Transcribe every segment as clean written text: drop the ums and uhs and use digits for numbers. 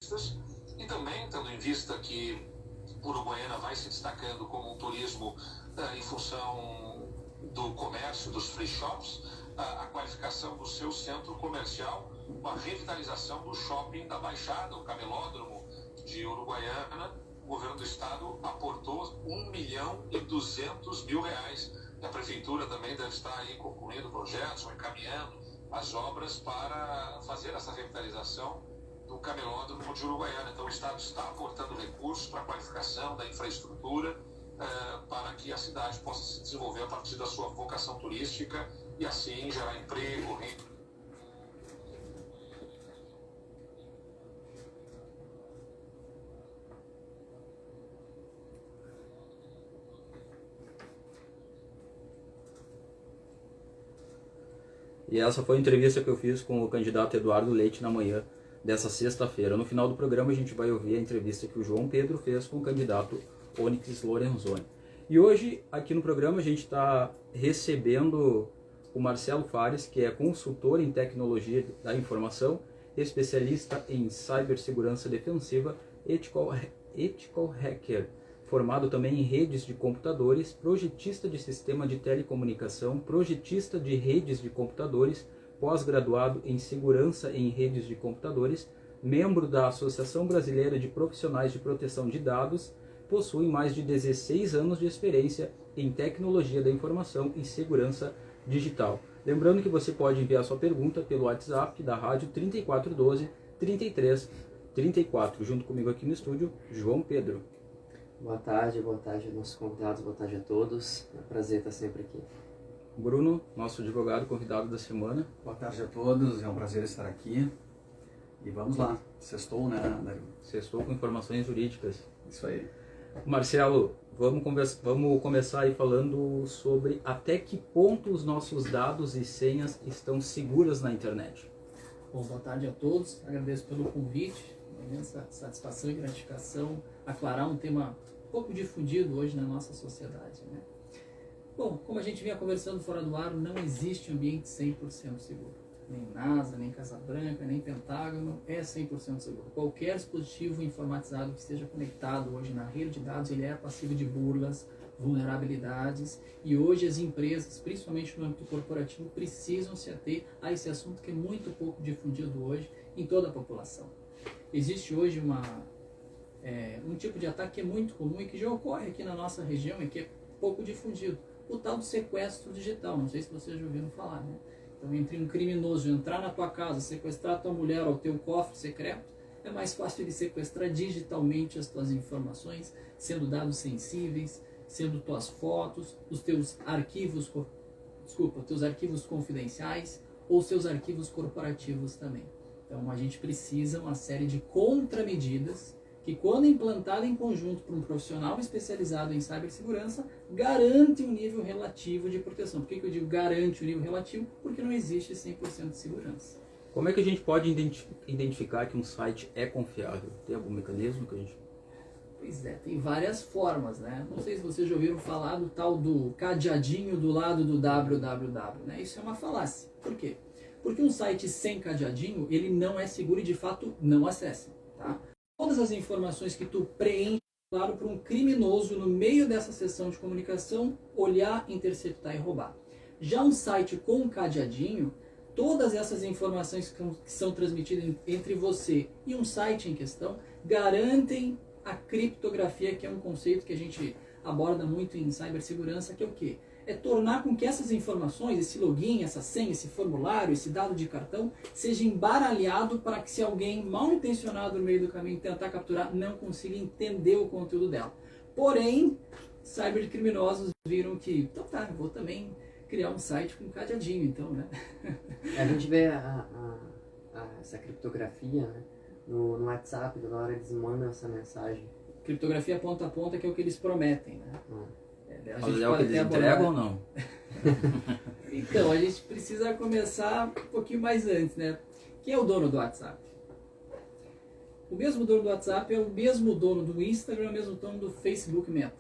turistas, e também tendo em vista que Uruguaiana vai se destacando como um turismo em função do comércio, dos free shops, a qualificação do seu centro comercial, a revitalização do shopping da Baixada, o camelódromo de Uruguaiana. O governo do estado aportou R$1.200.000. E a prefeitura também deve estar aí concluindo projetos ou encaminhando as obras para fazer essa revitalização do camelódromo de Uruguaiana. Então o estado está aportando recursos para a qualificação da infraestrutura para que a cidade possa se desenvolver a partir da sua vocação turística e assim gerar emprego, renda. E essa foi a entrevista que eu fiz com o candidato Eduardo Leite na manhã dessa sexta-feira. No final do programa a gente vai ouvir a entrevista que o João Pedro fez com o candidato Onyx Lorenzoni. E hoje, aqui no programa, a gente está recebendo o Marcelo Fares, que é consultor em tecnologia da informação, especialista em cibersegurança defensiva, ethical hacker, formado também em redes de computadores, projetista de sistema de telecomunicação, projetista de redes de computadores, pós-graduado em segurança em redes de computadores, membro da Associação Brasileira de Profissionais de Proteção de Dados, possui mais de 16 anos de experiência em tecnologia da informação e segurança digital. Lembrando que você pode enviar sua pergunta pelo WhatsApp da rádio 3412 3334. Junto comigo aqui no estúdio, João Pedro. Boa tarde aos nossos convidados, boa tarde a todos. É um prazer estar sempre aqui. Bruno, nosso advogado convidado da semana. Boa tarde a todos, é um prazer estar aqui. E vamos lá, sextou, né, Dario? Sextou com informações jurídicas. Isso aí. Marcelo, vamos começar aí falando sobre até que ponto os nossos dados e senhas estão seguras na internet. Bom, boa tarde a todos, agradeço pelo convite, uma imensa satisfação e gratificação aclarar um tema um pouco difundido hoje na nossa sociedade, né? Bom, como a gente vinha conversando fora do ar, não existe ambiente 100% seguro. Nem NASA, nem Casa Branca, nem Pentágono é 100% seguro. Qualquer dispositivo informatizado que esteja conectado hoje na rede de dados, ele é passivo de burlas, vulnerabilidades, e hoje as empresas, principalmente no âmbito corporativo, precisam se ater a esse assunto que é muito pouco difundido hoje em toda a população. Existe hoje um tipo de ataque que é muito comum e que já ocorre aqui na nossa região e que é pouco difundido, o tal do sequestro digital. Não sei se vocês já ouviram falar, né? Então, entre um criminoso entrar na tua casa, sequestrar tua mulher ou teu cofre secreto, é mais fácil ele sequestrar digitalmente as tuas informações, sendo dados sensíveis, sendo tuas fotos, os teus arquivos, teus arquivos confidenciais ou seus arquivos corporativos também. Então, a gente precisa uma série de contramedidas que, quando implantada em conjunto por um profissional especializado em cibersegurança, garante um nível relativo de proteção. Por que eu digo garante um nível relativo? Porque não existe 100% de segurança. Como é que a gente pode identificar que um site é confiável? Tem algum mecanismo que a gente... Pois é, tem várias formas, né? Não sei se vocês já ouviram falar do tal do cadeadinho do lado do www, né? Isso é uma falácia. Por quê? Porque um site sem cadeadinho, ele não é seguro e, de fato, não acessa, tá? Todas as informações que tu preenche, claro, para um criminoso no meio dessa sessão de comunicação olhar, interceptar e roubar. Já um site com cadeadinho, todas essas informações que são transmitidas entre você e um site em questão garantem a criptografia, que é um conceito que a gente aborda muito em cibersegurança, que é o quê? É tornar com que essas informações, esse login, essa senha, esse formulário, esse dado de cartão, seja embaralhado para que, se alguém mal intencionado no meio do caminho tentar capturar, não consiga entender o conteúdo dela. Porém, cybercriminosos viram que, então tá, vou também criar um site com cadeadinho, então, né? A gente vê essa criptografia, né, no WhatsApp, toda hora eles mandam essa mensagem. Criptografia ponta a ponta, que é o que eles prometem, né? Mas é o que eles entregam ou não? Então, a gente precisa começar um pouquinho mais antes, né? Quem é o dono do WhatsApp? O mesmo dono do WhatsApp é o mesmo dono do Instagram, é o mesmo dono do Facebook Meta.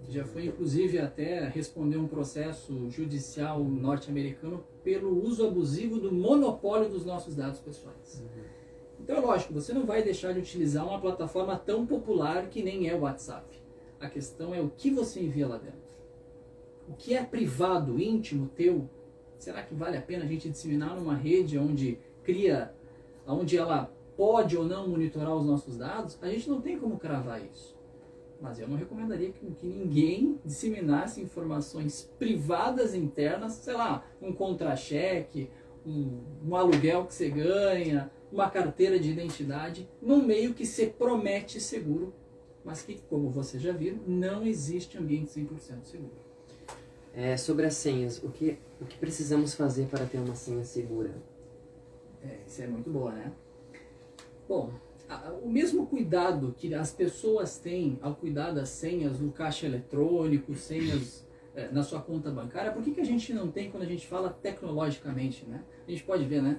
Já foi, inclusive, até responder um processo judicial norte-americano pelo uso abusivo do monopólio dos nossos dados pessoais. Então é lógico, você não vai deixar de utilizar uma plataforma tão popular que nem é o WhatsApp. A questão é o que você envia lá dentro. O que é privado, íntimo, teu, será que vale a pena a gente disseminar numa rede onde ela pode ou não monitorar os nossos dados? A gente não tem como cravar isso. Mas eu não recomendaria que ninguém disseminasse informações privadas internas, sei lá, um contra-cheque, um aluguel que você ganha, uma carteira de identidade, num meio que se promete seguro, mas que, como vocês já viram, não existe ambiente 100% seguro. Sobre as senhas, o que precisamos fazer para ter uma senha segura? Isso é muito boa, né? Bom, o mesmo cuidado que as pessoas têm ao cuidar das senhas no caixa eletrônico, senhas na sua conta bancária, por que a gente não tem quando a gente fala tecnologicamente, né? A gente pode ver, né?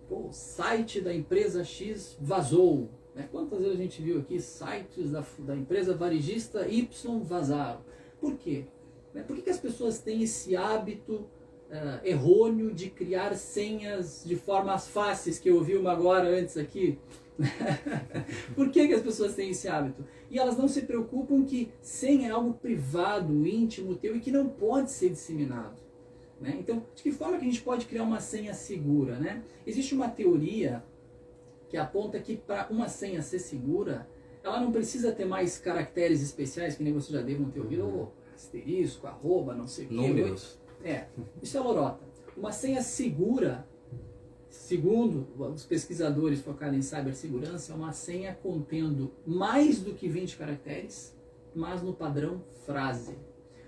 O site da empresa X vazou, né? Quantas vezes a gente viu aqui sites da empresa varejista Y vazaram? Por quê? Por que as pessoas têm esse hábito errôneo de criar senhas de formas fáceis, que eu ouvi uma agora antes aqui? Por que as pessoas têm esse hábito? E elas não se preocupam que senha é algo privado, íntimo, teu e que não pode ser disseminado. Né? Então, de que forma que a gente pode criar uma senha segura? Né? Existe uma teoria que aponta que para uma senha ser segura, ela não precisa ter mais caracteres especiais, que nem vocês já devem ter ouvido, asterisco, arroba, não sei o que. Números. Isso é lorota. Uma senha segura, segundo os pesquisadores focados em cibersegurança, é uma senha contendo mais do que 20 caracteres, mas no padrão frase.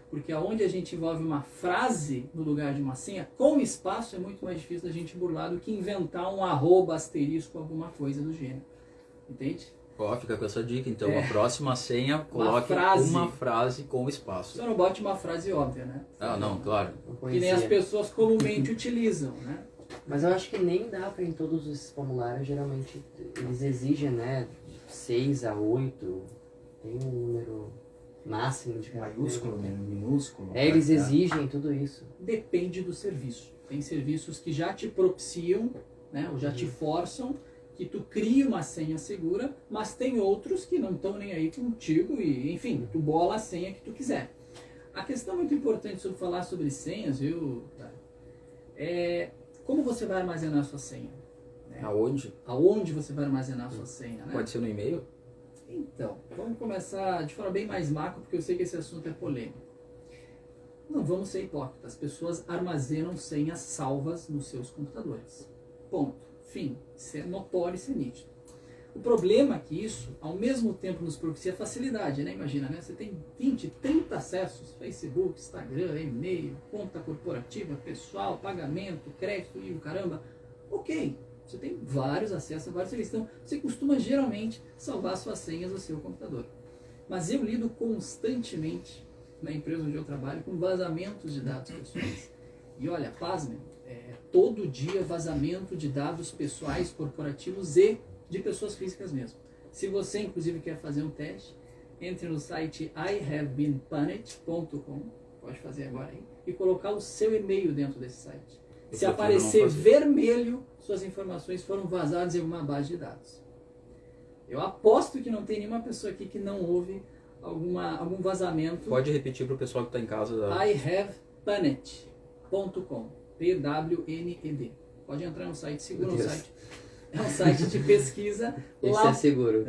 Porque aonde a gente envolve uma frase no lugar de uma senha, com espaço, é muito mais difícil da gente burlar do que inventar um arroba, asterisco, alguma coisa do gênero. Entende? Fica com essa dica. Então, a próxima senha, coloque uma frase com espaço. Só não bote uma frase óbvia, né? Não, claro. Que nem as pessoas comumente utilizam, né? Mas eu acho que nem dá para em todos os formulários, geralmente eles exigem, né, de 6 a 8, tem um número máximo de maiúsculo, minúsculo. Eles exigem tudo isso. Depende do serviço. Tem serviços que já te propiciam, né, ou já te forçam que tu crie uma senha segura, mas tem outros que não estão nem aí contigo e, enfim, tu bola a senha que tu quiser. A questão muito importante sobre falar sobre senhas, viu, cara, é como você vai armazenar a sua senha. Né? Aonde você vai armazenar a sua senha, né? Pode ser no e-mail? Então, vamos começar de forma bem mais macro, porque eu sei que esse assunto é polêmico. Não vamos ser hipócritas. As pessoas armazenam senhas salvas nos seus computadores. Ponto. Fim. Isso é notório, isso é nítido. O problema é que isso, ao mesmo tempo, nos propicia facilidade, né? Imagina, né? Você tem 20, 30 acessos, Facebook, Instagram, e-mail, conta corporativa, pessoal, pagamento, crédito e o caramba. Ok, você tem vários acessos a vários serviços. Então, você costuma, geralmente, salvar suas senhas no seu computador. Mas eu lido constantemente, na empresa onde eu trabalho, com vazamentos de dados pessoais. E olha, pasmem, todo dia vazamento de dados pessoais, corporativos e de pessoas físicas mesmo. Se você, inclusive, quer fazer um teste, entre no site ihavebeenpunished.com, pode fazer agora aí, e colocar o seu e-mail dentro desse site. Se aparecer vermelho, suas informações foram vazadas em alguma base de dados. Eu aposto que não tem nenhuma pessoa aqui que não ouve algum vazamento. Pode repetir para o pessoal que está em casa. ihavebeenpunished.com, PWNED. Pode entrar no site, segura no site. É um site de pesquisa. Esse é seguro.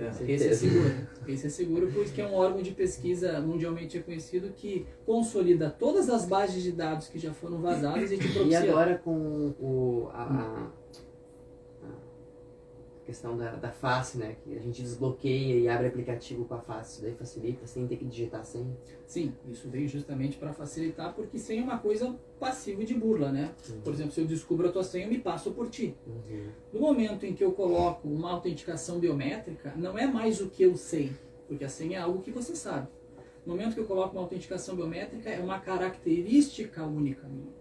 Esse é seguro porque é um órgão de pesquisa mundialmente reconhecido que consolida todas as bases de dados que já foram vazadas e te propicia. E agora com a questão da face, né? Que a gente desbloqueia e abre aplicativo com a face, isso daí facilita, sem ter que digitar senha. Sim, isso veio justamente para facilitar, porque senha é uma coisa passiva de burla, né? Por exemplo, se eu descubro a tua senha, eu me passo por ti. No momento em que eu coloco uma autenticação biométrica, não é mais o que eu sei, porque a senha é algo que você sabe. No momento que eu coloco uma autenticação biométrica, é uma característica única minha.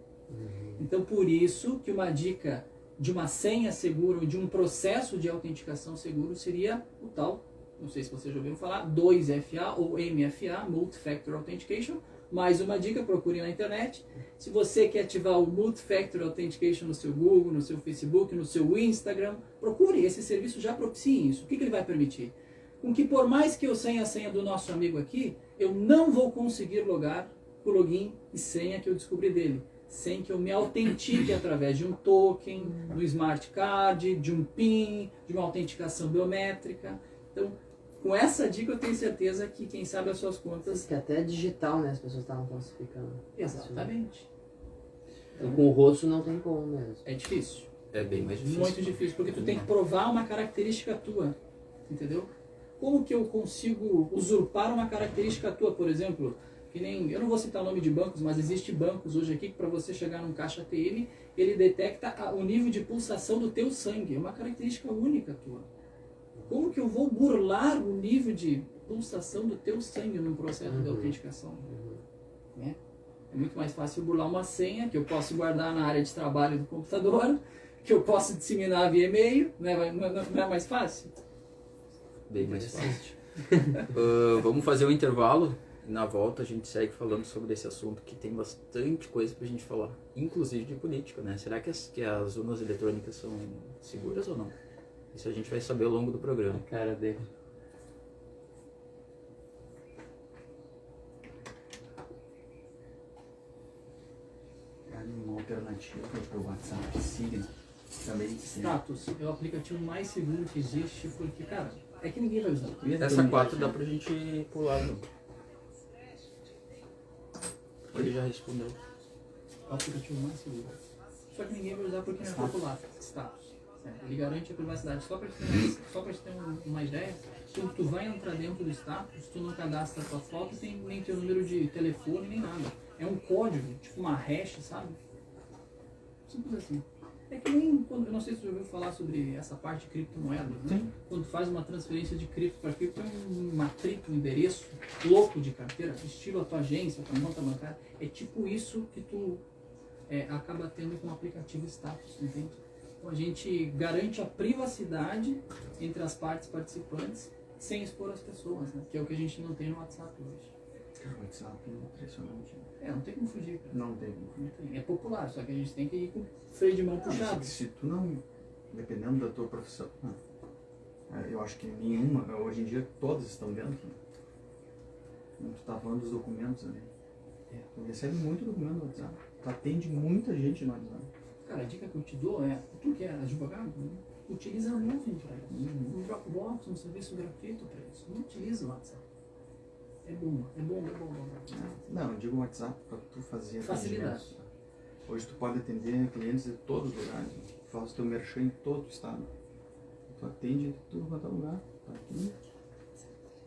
Então, por isso que uma dica de uma senha segura ou de um processo de autenticação seguro seria o tal, não sei se vocês já ouviram falar, 2FA ou MFA, Multi-Factor Authentication, Mais uma dica, procure na internet. Se você quer ativar o Multi-Factor Authentication no seu Google, no seu Facebook, no seu Instagram, procure, esse serviço já propicia isso. O que ele vai permitir? Com que por mais que eu tenha a senha do nosso amigo aqui, eu não vou conseguir logar o login e senha que eu descobri dele, sem que eu me autentique através de um token, do smart card, de um PIN, de uma autenticação biométrica. Então, com essa dica eu tenho certeza que quem sabe as suas contas... Que até digital, né? As pessoas estavam falsificando. Exatamente. Então, com o rosto não tem como mesmo. É difícil. É bem mais difícil. Muito difícil, porque tu tem que provar uma característica tua, entendeu? Como que eu consigo usurpar uma característica tua, por exemplo? Que nem, eu não vou citar o nome de bancos, mas existe bancos hoje aqui que para você chegar num caixa ATM, ele detecta o nível de pulsação do teu sangue. É uma característica única tua. Como que eu vou burlar o nível de pulsação do teu sangue num processo de autenticação? Né? É muito mais fácil burlar uma senha que eu posso guardar na área de trabalho do computador, que eu posso disseminar via e-mail, não é mais fácil? Bem mais fácil. Vamos fazer um intervalo. Na volta a gente segue falando sobre esse assunto que tem bastante coisa pra gente falar, inclusive de política, né? Será que as urnas eletrônicas são seguras ou não? Isso a gente vai saber ao longo do programa. A cara dele. Uma alternativa para o WhatsApp, Signal, também tem. Status é o aplicativo mais seguro que existe, porque, cara, é que ninguém vai usar. Essa 4 dá pra gente pular, não? Ele já respondeu. É o aplicativo mais seguro. Só que ninguém vai usar porque não é popular. Status. Ele garante a privacidade. Só para te ter uma ideia, quando tu vai entrar dentro do status, tu não cadastra a tua foto, nem teu número de telefone, nem nada. É um código, tipo uma hash, sabe? Simples assim. É que nem quando, eu não sei se você já ouviu falar sobre essa parte de criptomoedas, né? Sim. Quando tu faz uma transferência de cripto para cripto, é um matrito, um endereço louco de carteira, estilo a tua agência, a tua conta bancária. É tipo isso que tu acaba tendo com o aplicativo status, entende? Então a gente garante a privacidade entre as partes participantes sem expor as pessoas, né? Que é o que a gente não tem no WhatsApp hoje. O WhatsApp é impressionante. Não tem como fugir, cara. Não tem. Não tem. É popular, só que a gente tem que ir com o freio de mão puxado. Se tu não, dependendo da tua profissão, eu acho que nenhuma, hoje em dia todas estão dentro. Né? Tu tá falando dos documentos ali. Tu recebe muito documento no WhatsApp. Tu atende muita gente no WhatsApp. Cara, a dica que eu te dou é, tu que é advogado, né? Utiliza a nuvem para isso. Um Dropbox, um serviço gratuito para isso. Não utiliza o WhatsApp. É bom. Não, eu digo o WhatsApp para tu fazer facilidade. atendimentos. Hoje tu pode atender clientes de todos os lugares. Tu faz o teu merchan em todo o estado. Tu atende de tudo quanto é lugar. Tá aqui.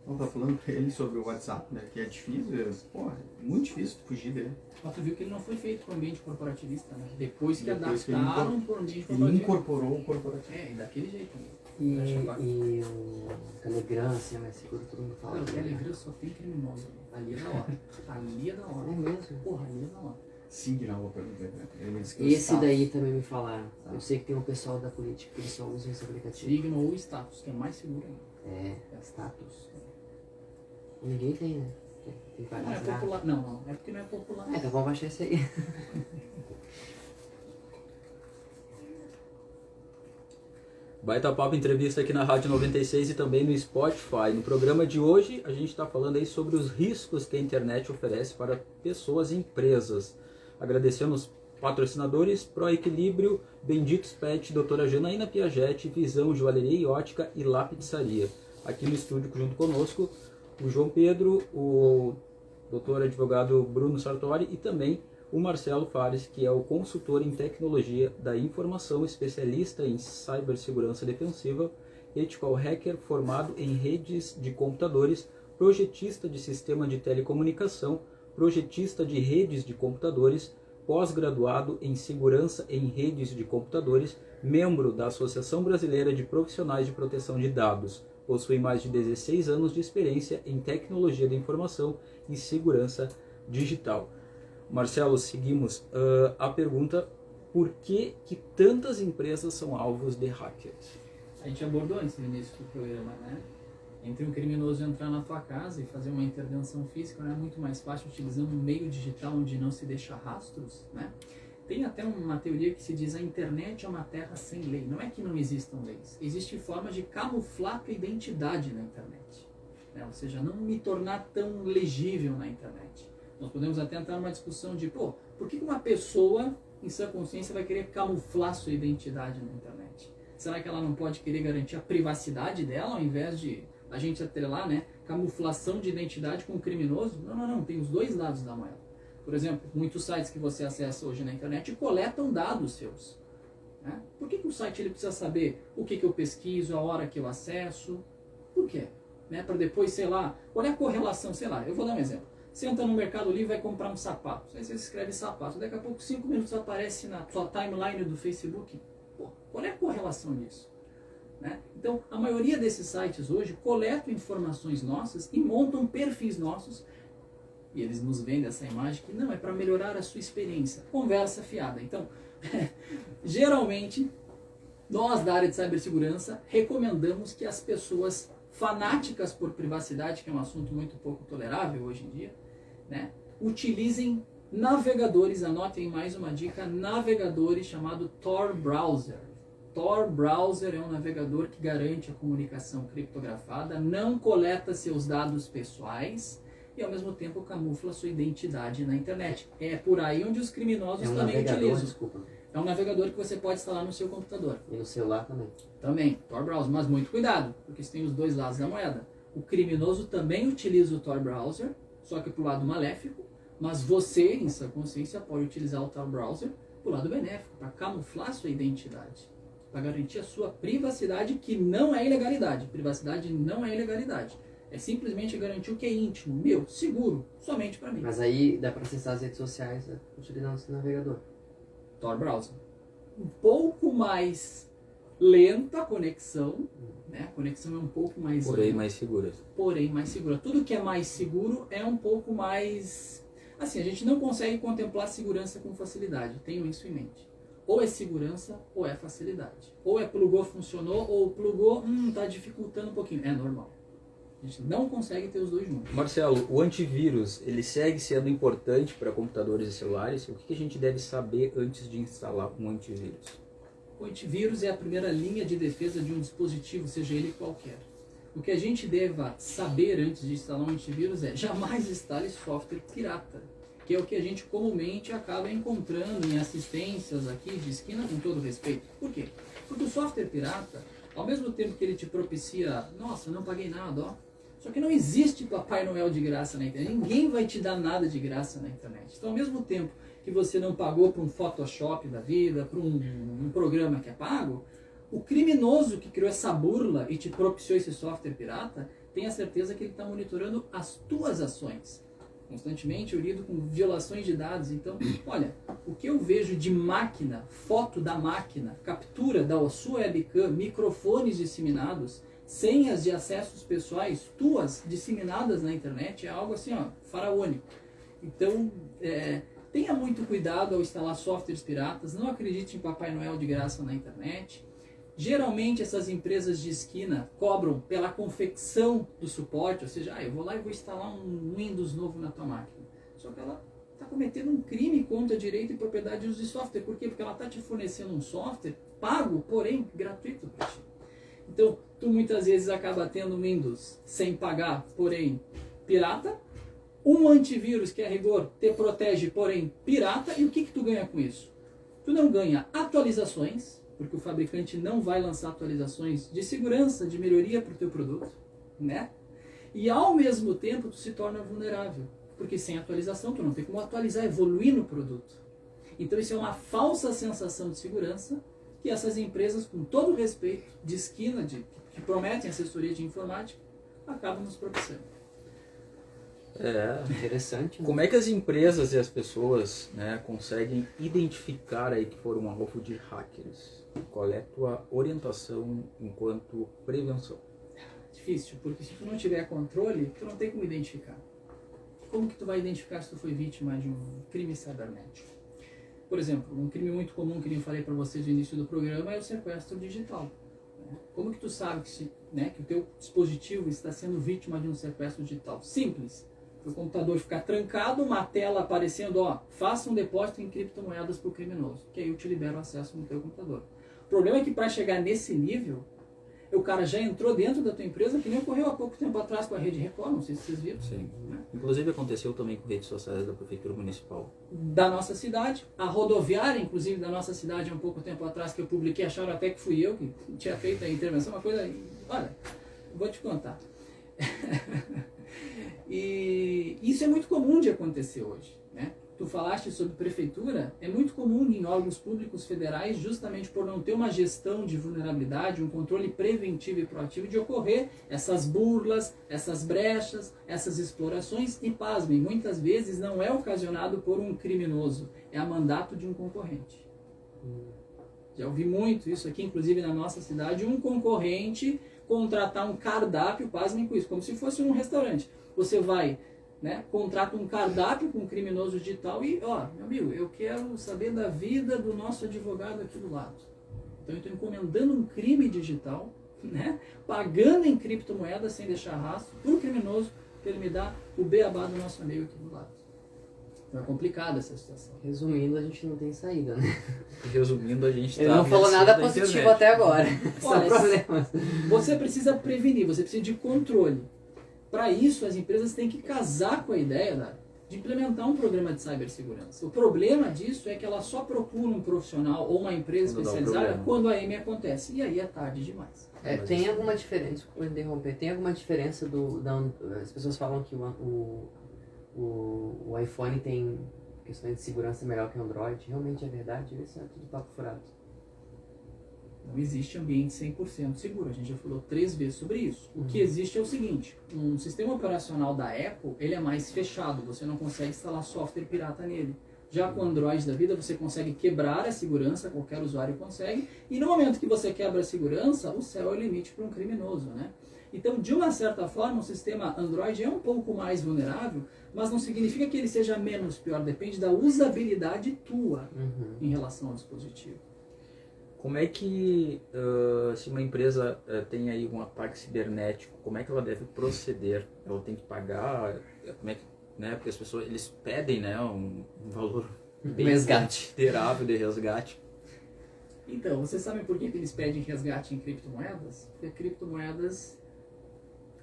Então tá falando para ele sobre o WhatsApp, né? Que é difícil, é muito difícil tu fugir dele. Mas tu viu que ele não foi feito para o ambiente corporativista, né? Depois que Depois que adaptaram para o ambiente Ele corporativo. incorporou o corporativo. E daquele jeito. Né? E o Telegram, assim, é mais seguro, todo mundo fala. Cara, o Telegram só tem criminoso. Ali é da hora. Ali é da hora. É mesmo? Porra, ali é da hora. Signal, vou perguntar. Esse daí também me falaram. Eu sei que tem um pessoal da política que eles só usam esse aplicativo. Signal ou status, que é mais seguro ainda. É status. Ninguém tem, né? Tem que Não é cadastrar. popular. Não. É porque não é popular. Então vamos baixar esse aí. Baita Papo entrevista aqui na Rádio 96 e também no Spotify. No programa de hoje a gente está falando aí sobre os riscos que a internet oferece para pessoas e empresas. Agradecemos patrocinadores Pro Equilíbrio, Benditos Pet, Doutora Janaína Piaget, Visão, Joalheria e Ótica e Lá Pizzaria. Aqui no estúdio junto conosco o João Pedro, o doutor advogado Bruno Sartori e também o Marcelo Fares, que é o consultor em tecnologia da informação, especialista em cibersegurança defensiva, ethical hacker formado em redes de computadores, projetista de sistema de telecomunicação, projetista de redes de computadores, pós-graduado em segurança em redes de computadores, membro da Associação Brasileira de Profissionais de Proteção de Dados. Possui mais de 16 anos de experiência em tecnologia da informação e segurança digital. Marcelo, seguimos a pergunta: por que tantas empresas são alvos de hackers? A gente abordou antes no início do programa, né? Entre um criminoso entrar na tua casa e fazer uma intervenção física, não é muito mais fácil utilizando um meio digital onde não se deixa rastros, né? Tem até uma teoria que se diz a internet é uma terra sem lei. Não é que não existam leis. Existem formas de camuflar tua identidade na internet, né? Ou seja, não me tornar tão legível na internet. Nós podemos até entrar numa discussão de, por que uma pessoa em sua consciência vai querer camuflar sua identidade na internet? Será que ela não pode querer garantir a privacidade dela ao invés de a gente atrelar, né, camuflação de identidade com o criminoso? Não, tem os dois lados da moeda. Por exemplo, muitos sites que você acessa hoje na internet coletam dados seus, né? Por que o site ele precisa saber o que eu pesquiso, a hora que eu acesso? Por quê? Né? Para depois, sei lá, qual é a correlação, sei lá, eu vou dar um exemplo. Você entra no Mercado Livre e vai comprar um sapato. Aí você escreve sapato, daqui a pouco 5 minutos aparece na sua timeline do Facebook. Qual é a correlação disso? Né? Então, a maioria desses sites hoje coletam informações nossas e montam perfis nossos. E eles nos vendem essa imagem que não, é para melhorar a sua experiência. Conversa fiada. Então, geralmente, nós da área de cibersegurança recomendamos que as pessoas fanáticas por privacidade, que é um assunto muito pouco tolerável hoje em dia, né, utilizem navegadores, anotem mais uma dica, navegadores chamado Tor Browser. Tor Browser é um navegador que garante a comunicação criptografada, não coleta seus dados pessoais e ao mesmo tempo camufla sua identidade na internet. É por aí onde os criminosos também utilizam. Desculpa. É um navegador que você pode instalar no seu computador. E no celular também. Também, Tor Browser, mas muito cuidado, porque você tem os dois lados da moeda. O criminoso também utiliza o Tor Browser, só que pro lado maléfico, mas você, em sua consciência, pode utilizar o Tor Browser pro lado benéfico, para camuflar sua identidade, para garantir a sua privacidade, que não é ilegalidade. Privacidade não é ilegalidade. É simplesmente garantir o que é íntimo, meu, seguro, somente para mim. Mas aí dá para acessar as redes sociais utilizando esse navegador. Tor Browser. Um pouco mais lenta a conexão, né? A conexão é um pouco mais Porém lenta, mais segura. porém mais segura. Tudo que é mais seguro é um pouco mais... Assim, a gente não consegue contemplar segurança com facilidade, tenham isso em mente. Ou é segurança ou é facilidade. Ou é plugou, funcionou, ou plugou, tá dificultando um pouquinho. É normal. A gente não consegue ter os dois juntos. Marcelo, o antivírus, ele segue sendo importante para computadores e celulares? O que a gente deve saber antes de instalar um antivírus? O antivírus é a primeira linha de defesa de um dispositivo, seja ele qualquer. O que a gente deva saber antes de instalar um antivírus é jamais instale software pirata, que é o que a gente comumente acaba encontrando em assistências aqui de esquina, com todo respeito. Por quê? Porque o software pirata, ao mesmo tempo que ele te propicia, nossa, não paguei nada, ó. Só que não existe Papai Noel de graça na internet. Ninguém vai te dar nada de graça na internet. Então, ao mesmo tempo que você não pagou para um Photoshop da vida, para um programa que é pago, o criminoso que criou essa burla e te propiciou esse software pirata, tenha certeza que ele está monitorando as tuas ações. Constantemente eu lido com violações de dados. Então, olha, o que eu vejo de máquina, foto da máquina, captura da sua webcam, microfones disseminados, senhas de acessos pessoais tuas disseminadas na internet, é algo assim, ó, faraônico. Então, tenha muito cuidado ao instalar softwares piratas, não acredite em Papai Noel de graça na internet. Geralmente essas empresas de esquina cobram pela confecção do suporte, ou seja, eu vou lá e vou instalar um Windows novo na tua máquina. Só que ela está cometendo um crime contra direito e propriedade de uso de software. Por quê? Porque ela está te fornecendo um software pago, porém gratuito para ti. Então, tu muitas vezes acaba tendo um Windows sem pagar, porém pirata, um antivírus que a rigor te protege, porém pirata, e o que tu ganha com isso? Tu não ganha atualizações, porque o fabricante não vai lançar atualizações de segurança, de melhoria para o teu produto, né? E ao mesmo tempo tu se torna vulnerável, porque sem atualização tu não tem como atualizar, evoluir no produto. Então isso é uma falsa sensação de segurança que essas empresas, com todo respeito, de esquina, que prometem assessoria de informática, acabam nos propiciando. Interessante, né? Como é que as empresas e as pessoas, né, conseguem identificar aí que foram alvo de hackers? Qual é a tua orientação enquanto prevenção? Difícil, porque se tu não tiver controle, tu não tem como identificar. Como que tu vai identificar se tu foi vítima de um crime cibernético? Por exemplo, um crime muito comum que eu falei para vocês no início do programa é o sequestro digital. Como que tu sabe que o teu dispositivo está sendo vítima de um sequestro digital? Simples. O computador ficar trancado, uma tela aparecendo, faça um depósito em criptomoedas para o criminoso, que aí eu te libero acesso no teu computador. O problema é que para chegar nesse nível, o cara já entrou dentro da tua empresa, que nem ocorreu há pouco tempo atrás com a Rede Record, não sei se vocês viram. Sim. Inclusive aconteceu também com redes sociais da Prefeitura Municipal. Da nossa cidade, a rodoviária, inclusive, da nossa cidade, há um pouco tempo atrás, que eu publiquei, acharam até que fui eu que tinha feito a intervenção, uma coisa... Olha, vou te contar. E isso é muito comum de acontecer hoje, né? Tu falaste sobre prefeitura, é muito comum em órgãos públicos federais, justamente por não ter uma gestão de vulnerabilidade, um controle preventivo e proativo, de ocorrer essas burlas, essas brechas, essas explorações, e pasmem, muitas vezes não é ocasionado por um criminoso, é a mandato de um concorrente. Já ouvi muito isso aqui, inclusive na nossa cidade, um concorrente contratar um cardápio, pasmem com isso, como se fosse um restaurante. Você vai, né, contrata um cardápio com um criminoso digital e, meu amigo, eu quero saber da vida do nosso advogado aqui do lado. Então eu estou encomendando um crime digital, né, pagando em criptomoedas sem deixar rastro, para o criminoso, para ele me dar o beabá do nosso amigo aqui do lado. Então é complicada essa situação. Resumindo, a gente não tem saída, né? Resumindo, a gente Ele não falou nada positivo até agora. Só problemas. Você precisa prevenir, você precisa de controle. Para isso, as empresas têm que casar com a ideia de implementar um programa de cibersegurança. O problema disso é que ela só procura um profissional ou uma empresa especializada quando a M acontece. E aí é tarde demais. Tem alguma diferença, desculpa interromper, tem alguma diferença as pessoas falam que o iPhone tem questões de segurança melhor que o Android. Realmente é verdade? Isso é tudo papo furado. Não existe ambiente 100% seguro. A gente já falou 3 vezes sobre isso. O que existe é o seguinte: um sistema operacional da Apple, ele é mais fechado. Você não consegue instalar software pirata nele. Já com o Android da vida, você consegue quebrar a segurança, qualquer usuário consegue. E no momento que você quebra a segurança, o céu é o limite para um criminoso, né? Então, de uma certa forma, o sistema Android é um pouco mais vulnerável, mas não significa que ele seja menos pior. Depende da usabilidade tua em relação ao dispositivo. Como é que, se uma empresa tem aí um ataque cibernético, como é que ela deve proceder? Ela tem que pagar? Como é que, né? Porque as pessoas, eles pedem, né, um valor bem considerável de resgate. Então, vocês sabem por que eles pedem resgate em criptomoedas? Porque criptomoedas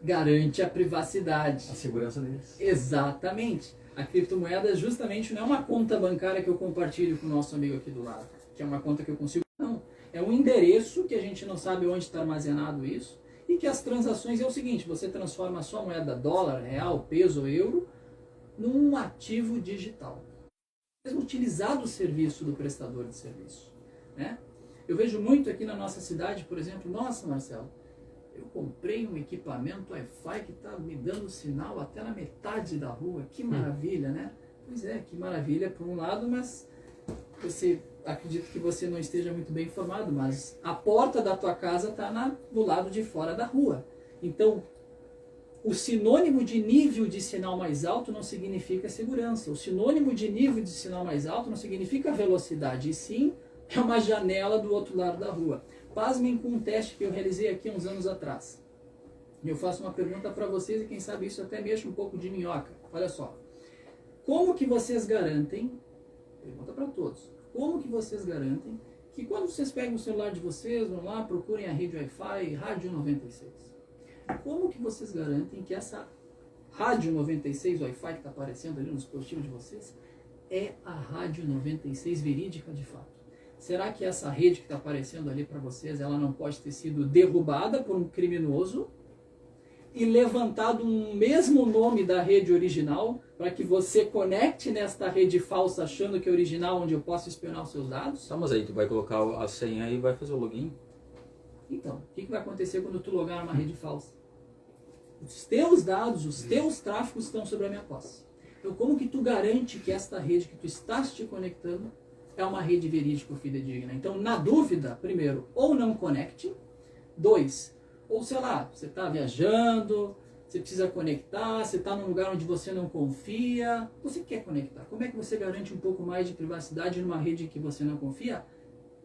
garante a privacidade. A segurança deles. Exatamente. A criptomoeda justamente não é uma conta bancária que eu compartilho com o nosso amigo aqui do lado, que é uma conta que eu consigo. Não. É um endereço que a gente não sabe onde está armazenado isso, e que as transações é o seguinte: você transforma a sua moeda dólar, real, peso ou euro num ativo digital. Mesmo utilizar o serviço do prestador de serviço, né? Eu vejo muito aqui na nossa cidade, por exemplo, nossa, Marcelo, eu comprei um equipamento Wi-Fi que está me dando sinal até na metade da rua. Que maravilha, né? Pois é, que maravilha por um lado, mas acredito que você não esteja muito bem informado, mas a porta da tua casa está do lado de fora da rua. Então, o sinônimo de nível de sinal mais alto não significa segurança. O sinônimo de nível de sinal mais alto não significa velocidade, e sim é uma janela do outro lado da rua. Pasmem com um teste que eu realizei aqui uns anos atrás. E eu faço uma pergunta para vocês, e quem sabe isso até mexe um pouco de minhoca. Olha só. Como que vocês garantem, pergunta para todos, como que vocês garantem que quando vocês pegam o celular de vocês, vão lá, procurem a rede Wi-Fi, Rádio 96. Como que vocês garantem que essa Rádio 96 Wi-Fi que está aparecendo ali no dispositivo de vocês é a Rádio 96 verídica de fato? Será que essa rede que está aparecendo ali para vocês, ela não pode ter sido derrubada por um criminoso e levantado um mesmo nome da rede original para que você conecte nesta rede falsa achando que é original, onde eu posso espionar os seus dados? Tá, mas aí tu vai colocar a senha e vai fazer o login? Então, o que vai acontecer quando tu logar numa rede falsa? Os teus dados, os teus tráfegos estão sobre a minha posse. Então, como que tu garante que esta rede que tu estás te conectando é uma rede verídica ou fidedigna? Então, na dúvida, primeiro, ou não conecte. 2, ou sei lá, você está viajando, você precisa conectar, você está num lugar onde você não confia, você quer conectar. Como é que você garante um pouco mais de privacidade numa rede que você não confia?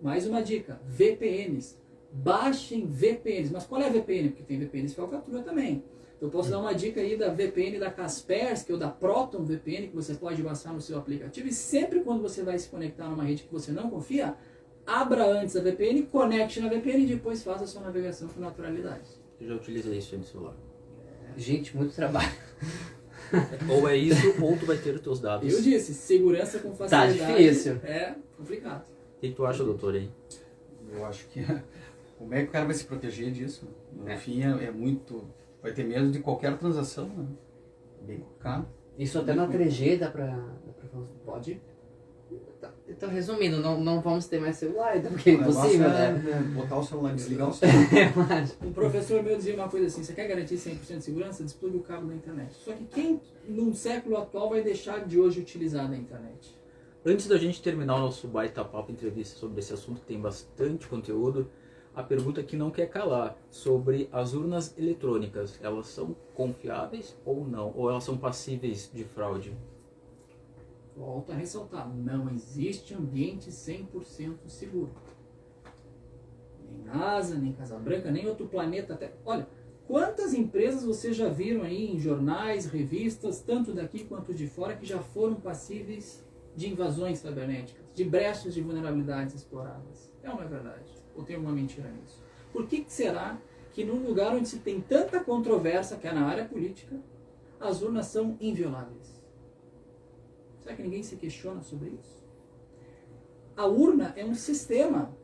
Mais uma dica, VPNs. baixem VPNs. Mas qual é a VPN? Porque tem VPNs falcatrua também. Eu posso dar uma dica aí da VPN da Kaspersky ou da Proton VPN, que você pode baixar no seu aplicativo. E sempre quando você vai se conectar numa rede que você não confia, abra antes a VPN, conecte na VPN e depois faça a sua navegação com naturalidade. Eu já utilizei isso aí no celular. Gente, muito trabalho. Ou é isso, ou tu vai ter os teus dados. Eu disse, segurança com facilidade difícil. é complicado. O que tu acha, doutor, aí? Eu acho que como é que o cara vai se proteger disso? No É. fim é muito... Vai ter medo de qualquer transação, né? Bem complicado. Isso até na 3G dá pra fazer. Pode? Então, resumindo, não vamos ter mais celular, então, porque é impossível, Basta, né? botar o celular, desligar o celular. Um professor meu dizia uma coisa assim, você quer garantir 100% de segurança? Desplugue o cabo da internet. Só que quem, num século atual, vai deixar de hoje utilizar a internet? Antes da gente terminar o nosso baita papo entrevista sobre esse assunto, que tem bastante conteúdo, a pergunta que não quer calar, sobre as urnas eletrônicas, elas são confiáveis ou não? Ou elas são passíveis de fraude? Volto a ressaltar, não existe ambiente 100% seguro. Nem NASA, nem Casa Branca, nem outro planeta até. Olha, quantas empresas vocês já viram aí em jornais, revistas, tanto daqui quanto de fora, que já foram passíveis de invasões cibernéticas, de brechas de vulnerabilidades exploradas? É uma verdade? Ou tem uma mentira nisso? Por que será que num lugar onde se tem tanta controvérsia, que é na área política, as urnas são invioláveis? Será que ninguém se questiona sobre isso? A urna é um sistema,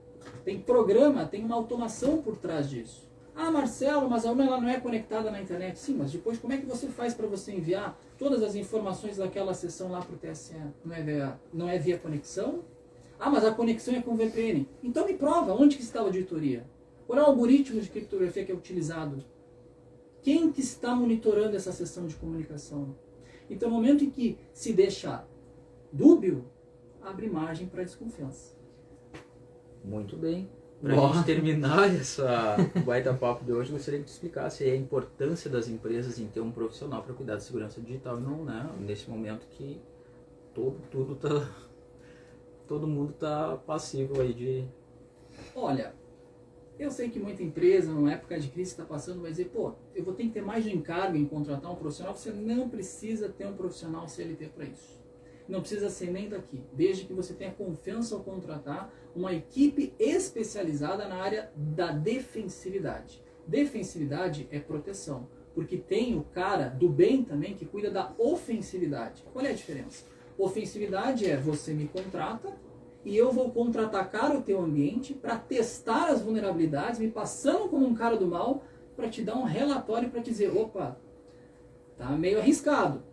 tem programa, tem uma automação por trás disso. Ah, Marcelo, mas a urna ela não é conectada na internet. Sim, mas depois como é que você faz para você enviar todas as informações daquela sessão lá para o TSE? Não é via conexão? Ah, mas a conexão é com VPN. Então me prova, onde que está a auditoria? Qual é o algoritmo de criptografia que é utilizado? Quem que está monitorando essa sessão de comunicação? Então, no momento em que se deixa dúbio, abre margem para desconfiança. Muito bem. Para a gente terminar essa baita papo de hoje, gostaria que tu explicasse aí a importância das empresas em ter um profissional para cuidar da segurança digital e não, né? Nesse momento que todo mundo está passivo aí de... Olha, eu sei que muita empresa, numa época de crise, está passando, vai dizer, pô, eu vou ter que ter mais de um encargo em contratar um profissional. Você não precisa ter um profissional CLT para isso. Não precisa ser nem daqui, desde que você tenha confiança ao contratar uma equipe especializada na área da defensividade. Defensividade é proteção, porque tem o cara do bem também que cuida da ofensividade. Qual é a diferença? Ofensividade é você me contrata e eu vou contra-atacar o teu ambiente para testar as vulnerabilidades, me passando como um cara do mal, para te dar um relatório para dizer, opa, tá meio arriscado.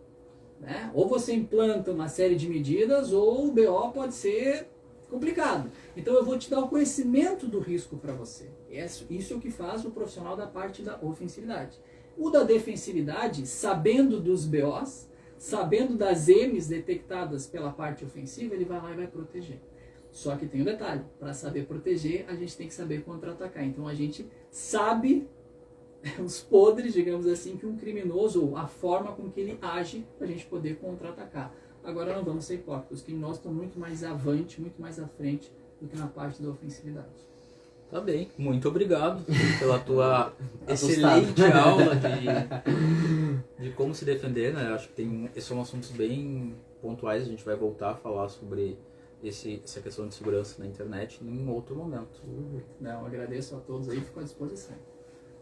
Né? Ou você implanta uma série de medidas, ou o BO pode ser complicado. Então eu vou te dar o conhecimento do risco para você. Isso é o que faz o profissional da parte da ofensividade. O da defensividade, sabendo dos BOs, sabendo das M's detectadas pela parte ofensiva, ele vai lá e vai proteger. Só que tem um detalhe, para saber proteger, a gente tem que saber contra-atacar. Então a gente sabe os podres, digamos assim, que um criminoso, ou a forma com que ele age, para a gente poder contra-atacar. Agora não vamos ser hipócritas, os criminosos estão muito mais avante, muito mais à frente do que na parte da ofensividade. Tá bem, muito obrigado pela tua excelente aula de como se defender, né? Acho que esses são assuntos bem pontuais, a gente vai voltar a falar sobre essa questão de segurança na internet em outro momento. Não, agradeço a todos aí, fico à disposição.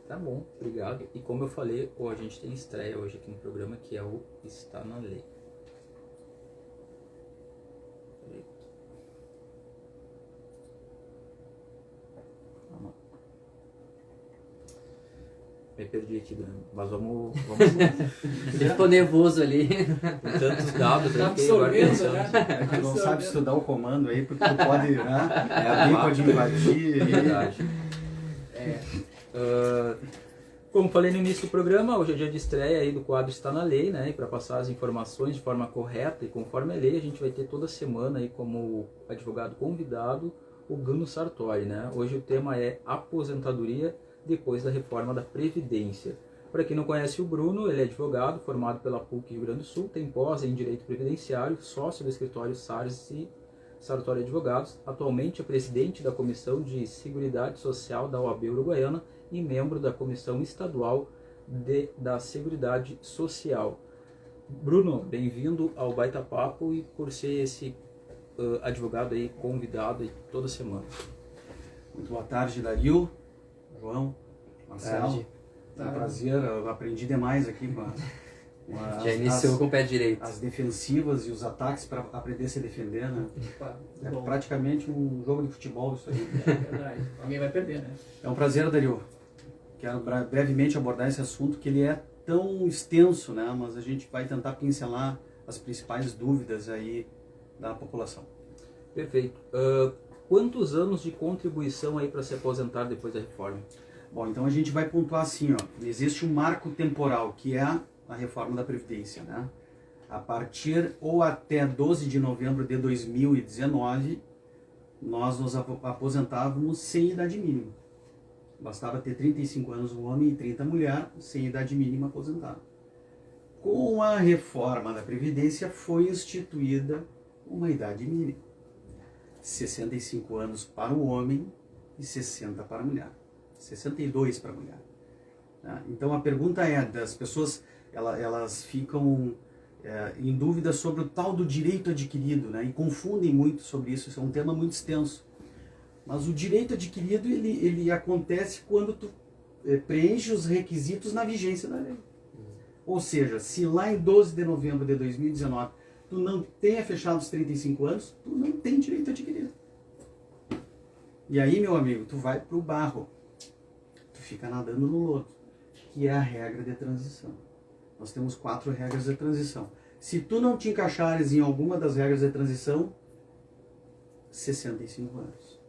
Tá bom, obrigado. E como eu falei, a gente tem estreia hoje aqui no programa, que é o Está na Lei. Me perdi aqui, mas vamos Ele ficou nervoso ali. com tantos dados Tá aí, fiquei agora absorvendo, pensando. né? Tu não sabe estudar o comando aí, porque tu pode, né? Alguém pode invadir. Verdade. Como falei no início do programa, hoje é dia de estreia aí do quadro Está na Lei, né? E para passar as informações de forma correta e conforme a lei, a gente vai ter toda semana aí como advogado convidado o Bruno Sartori, né? Hoje o tema é aposentadoria depois da reforma da Previdência. Para quem não conhece o Bruno, ele é advogado formado pela PUC Rio Grande do Sul, tem pós em Direito Previdenciário, sócio do escritório Sars e Sartori Advogados, atualmente é presidente da Comissão de Seguridade Social da OAB Uruguaiana e membro da Comissão Estadual da Seguridade Social. Bruno, bem-vindo ao Baita Papo e por ser esse advogado aí convidado aí toda semana. Muito boa tarde, Dario, João, Marcelo. É um prazer, eu aprendi demais aqui com já iniciou com o pé direito. As defensivas e os ataques para aprender a se defender, né? Opa, É bom. praticamente um jogo de futebol isso aí. É verdade. Alguém vai perder, né? É um prazer, Dario. Quero brevemente abordar esse assunto, que ele é tão extenso, né? Mas a gente vai tentar pincelar as principais dúvidas aí da população. Perfeito. Quantos anos de contribuição aí para se aposentar depois da reforma? Bom, então a gente vai pontuar assim, ó. Existe um marco temporal, que é a reforma da Previdência, né? A partir ou até 12 de novembro de 2019, nós nos aposentávamos sem idade mínima. Bastava ter 35 anos o homem e 30 a mulher, sem idade mínima aposentada. Com a reforma da Previdência foi instituída uma idade mínima. 65 anos para o homem e 60 para a mulher. 62 para a mulher. Então a pergunta é, das pessoas, elas ficam em dúvida sobre o tal do direito adquirido, né? E confundem muito sobre isso, isso é um tema muito extenso. Mas o direito adquirido, ele acontece quando tu preenche os requisitos na vigência da lei. Ou seja, se lá em 12 de novembro de 2019 tu não tenha fechado os 35 anos, tu não tem direito adquirido. E aí, meu amigo, tu vai pro barro. Tu fica nadando no lodo, que é a regra de transição. Nós temos 4 regras de transição. Se tu não te encaixares em alguma das regras de transição, 65 anos.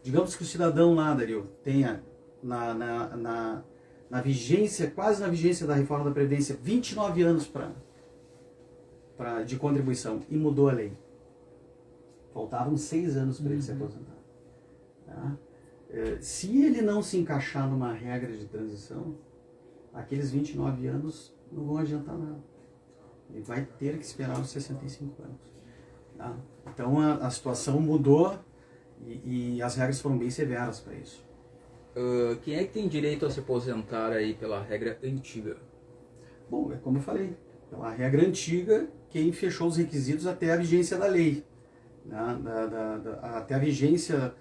Digamos que o cidadão lá, Dario, tenha na vigência, quase na vigência da reforma da Previdência, 29 anos de contribuição e mudou a lei. Faltavam 6 anos para ele se aposentar. Tá? Se ele não se encaixar numa regra de transição, aqueles 29 anos não vão adiantar nada. Ele vai ter que esperar os 65 anos. Tá? Então a situação mudou e as regras foram bem severas para isso. Quem é que tem direito a se aposentar aí pela regra antiga? Bom, é como eu falei, pela regra antiga, quem fechou os requisitos até a vigência da lei. Né? Até a vigência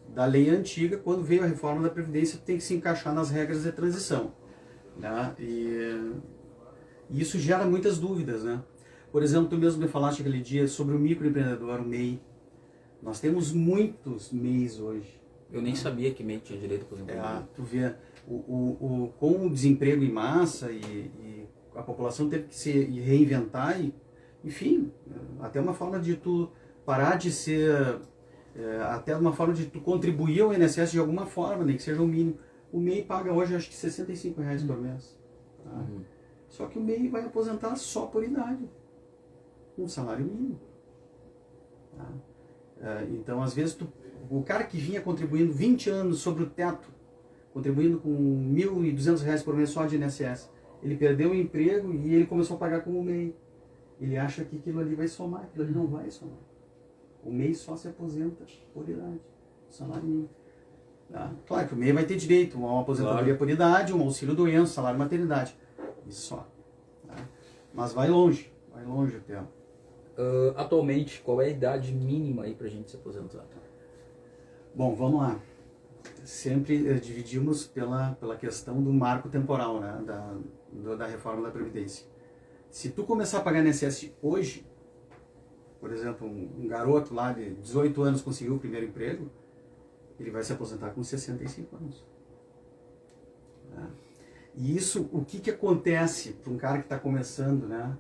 da lei antiga, quando veio a reforma da Previdência, tem que se encaixar nas regras de transição. Né? E isso gera muitas dúvidas. Né? Por exemplo, tu mesmo me falaste aquele dia sobre o microempreendedor, o MEI. Nós temos muitos MEIs hoje. Eu nem sabia que MEI tinha direito a aposentadoria. Tu vê, com o desemprego em massa e a população teve que se reinventar, enfim, até uma forma de tu parar de ser, até uma forma de tu contribuir ao INSS de alguma forma, nem que seja o mínimo. O MEI paga hoje acho que R$65 por mês. Tá? Só que o MEI vai aposentar só por idade, um salário mínimo. Tá? Então, às vezes, o cara que vinha contribuindo 20 anos sobre o teto, contribuindo com R$1.200 por mês só de INSS, ele perdeu o emprego e ele começou a pagar como MEI. Ele acha que aquilo ali vai somar, aquilo ali não vai somar. O MEI só se aposenta por idade, salário mínimo. Tá? Claro que o MEI vai ter direito a uma aposentadoria por idade, um auxílio-doença, salário maternidade. Isso só. Tá? Mas vai longe o tema. Atualmente, qual é a idade mínima aí pra gente se aposentar? Bom, vamos lá. Sempre dividimos pela questão do marco temporal, né, da reforma da Previdência. Se tu começar a pagar INSS hoje, por exemplo, um garoto lá de 18 anos conseguiu o primeiro emprego, ele vai se aposentar com 65 anos. Né? E isso, o que acontece para um cara que está começando, né,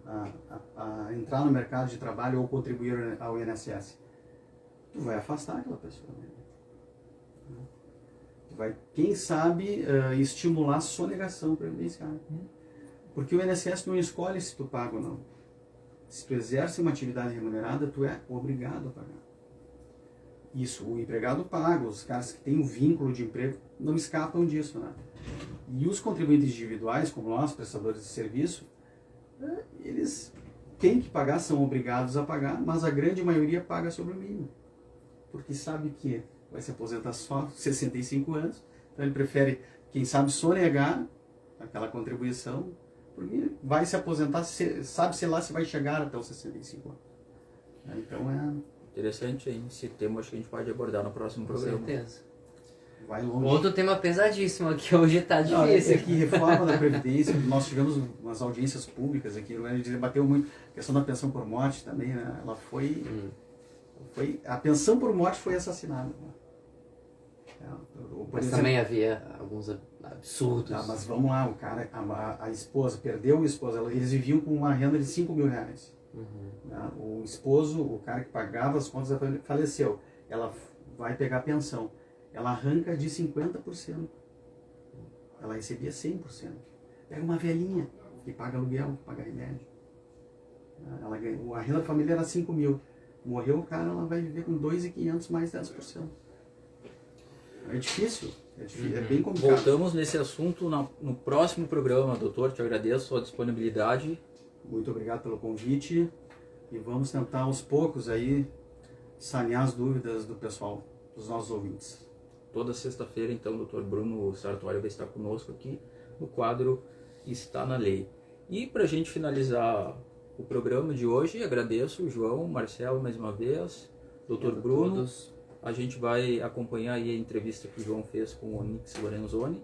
a entrar no mercado de trabalho ou contribuir ao INSS? Tu vai afastar aquela pessoa. Né? Tu vai, quem sabe, estimular a sonegação previdenciária. Porque o INSS não escolhe se tu paga ou não. Se tu exerce uma atividade remunerada, tu é obrigado a pagar. Isso, o empregado paga, os caras que têm um vínculo de emprego não escapam disso, né? E os contribuintes individuais, como nós, prestadores de serviço, eles têm que pagar, são obrigados a pagar, mas a grande maioria paga sobre o mínimo. porque sabe que vai se aposentar só aos 65 anos, então ele prefere, quem sabe, sonegar aquela contribuição, porque vai se aposentar, sabe-se lá se vai chegar até os 65 anos. Então Interessante, hein? Esse tema acho que a gente pode abordar no próximo Com programa. certeza. vai longe. Outro tema pesadíssimo aqui hoje tá Não, difícil. é que reforma da Previdência, nós tivemos umas audiências públicas aqui, a gente debateu muito a questão da pensão por morte também, né? Ela foi a pensão por morte foi assassinada. Né? Por Mas exemplo, também havia alguns absurdos. mas vamos lá, o cara, a esposa, perdeu a esposa, eles viviam com uma renda de 5 mil reais. Né? O esposo, o cara que pagava as contas, faleceu. Ela vai pegar a pensão. Ela arranca de 50%. Ela recebia 100%. Pega uma velhinha que paga aluguel, que paga remédio. Ela ganha, a renda da família era 5 mil. Morreu o cara, ela vai viver com 2.500 mais 10%. É difícil, é bem complicado. Voltamos nesse assunto no próximo programa, doutor. Te agradeço a sua disponibilidade. Muito obrigado pelo convite e vamos tentar aos poucos aí sanear as dúvidas do pessoal, dos nossos ouvintes. Toda sexta-feira, então, o doutor Bruno Sartori vai estar conosco aqui no quadro Está na Lei. E para a gente finalizar o programa de hoje, agradeço o João, Marcelo mais uma vez, doutor Bruno. Todos. A gente vai acompanhar aí a entrevista que o João fez com o Onyx Lorenzoni,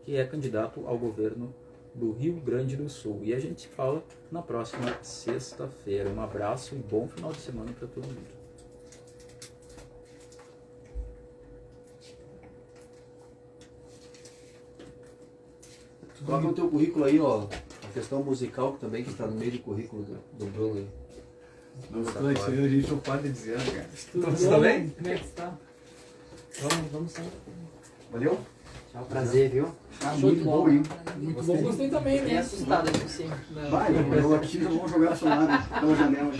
que é candidato ao governo do Rio Grande do Sul. E a gente se fala na próxima sexta-feira. Um abraço e bom final de semana para todo mundo. Coloca no teu currículo aí, ó, a questão musical que também que está no meio do currículo do Bruno aí. Não estou, isso aí a gente não pode dizer, né, cara? Você tá bem? Como é que está? Vamos sair. Valeu? Tchau, prazer, viu? Show de Muito bola. bom, hein? Muito bom. Gostei também, Fiquei né? assustado aqui sim. Não. Vai, eu aqui já vou jogar a sonada pela janela.